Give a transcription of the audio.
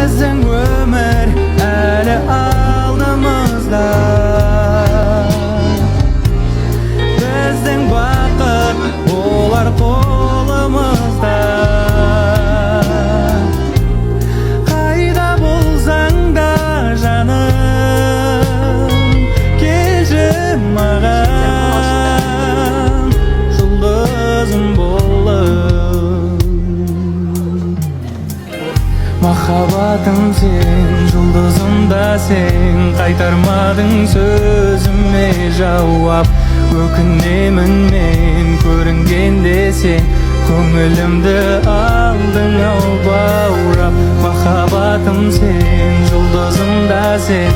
Біздің өмір әлі алдымызда, біздің бақыт болар қолымызда. Қайда болсаң да жаным, келші маған жұлдызым болып. Махаббатым сен, жұлдызым да сен, қайтармадың сөзіме жауап. Өкінемін мен көрінгенде сен, көңілімді алдың ау баурап. Махаббатым сен, жұлдызым да сен,